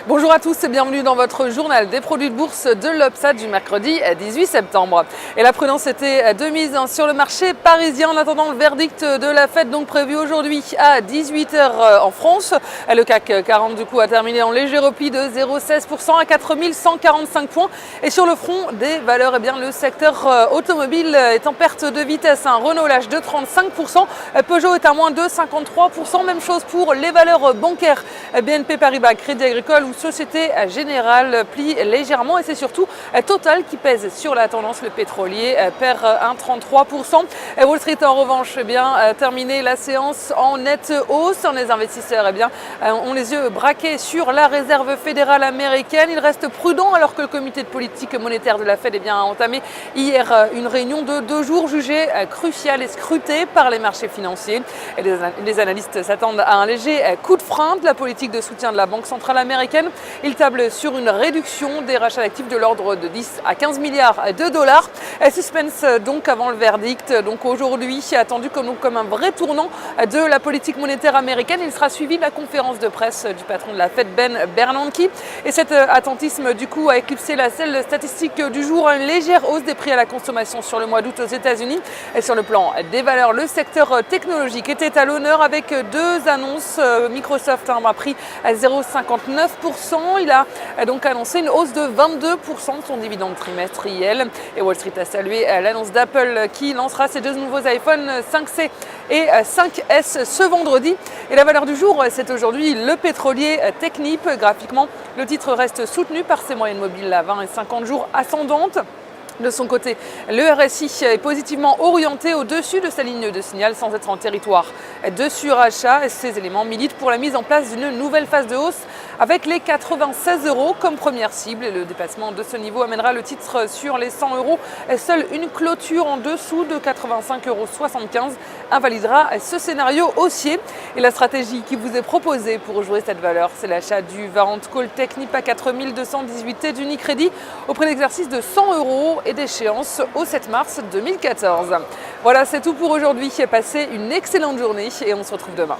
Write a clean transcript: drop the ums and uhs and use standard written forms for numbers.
Bonjour à tous et bienvenue dans votre journal des produits de bourse de l'Obsat du mercredi 18 septembre. Et la prudence était de mise sur le marché parisien en attendant le verdict de la Fed donc prévu aujourd'hui à 18h en France. Le CAC 40 du coup a terminé en léger repli de 0,16% à 4145 points. Et sur le front des valeurs, le secteur automobile est en perte de vitesse. Renault lâche de 35%, Peugeot est à moins de 53%. Même chose pour les valeurs bancaires. BNP Paribas, Crédit Agricole ou Société Générale plie légèrement et c'est surtout Total qui pèse sur la tendance. Le pétrolier perd 1,33%. Wall Street en revanche terminé la séance en nette hausse. Les investisseurs ont les yeux braqués sur la réserve fédérale américaine. Ils restent prudents alors que le comité de politique monétaire de la Fed a entamé hier une réunion de 2 jours jugée cruciale et scrutée par les marchés financiers. Et les analystes s'attendent à un léger coup de frein de la politique de soutien de la Banque centrale américaine. Il table sur une réduction des rachats d'actifs de l'ordre de 10 à 15 milliards de dollars. Suspense donc avant le verdict. Donc aujourd'hui attendu comme un vrai tournant de la politique monétaire américaine. Il sera suivi de la conférence de presse du patron de la Fed, Ben Bernanke. Et cet attentisme du coup a éclipsé la seule statistique du jour, une légère hausse des prix à la consommation sur le mois d'août aux États-Unis. Et sur le plan des valeurs, le secteur technologique était à l'honneur avec 2 annonces. Microsoft a pris à 0,59%. Il a donc annoncé une hausse de 22% de son dividende trimestriel. Et Wall Street a salué l'annonce d'Apple qui lancera ses 2 nouveaux iPhone 5C et 5S ce vendredi. Et la valeur du jour, c'est aujourd'hui le pétrolier Technip. Graphiquement, le titre reste soutenu par ses moyennes mobiles à 20 et 50 jours ascendantes. De son côté, le RSI est positivement orienté au-dessus de sa ligne de signal sans être en territoire de surachat. Ces éléments militent pour la mise en place d'une nouvelle phase de hausse avec les 96 € comme première cible. Et le dépassement de ce niveau amènera le titre sur les 100 €. Seule une clôture en dessous de 85,75 € invalidera ce scénario haussier. Et la stratégie qui vous est proposée pour jouer cette valeur, c'est l'achat du Warrant Call Technip à 4218 et d'Unicredit au prix d'exercice de 100 € et d'échéance au 7 mars 2014. Voilà, c'est tout pour aujourd'hui. Passez une excellente journée et on se retrouve demain.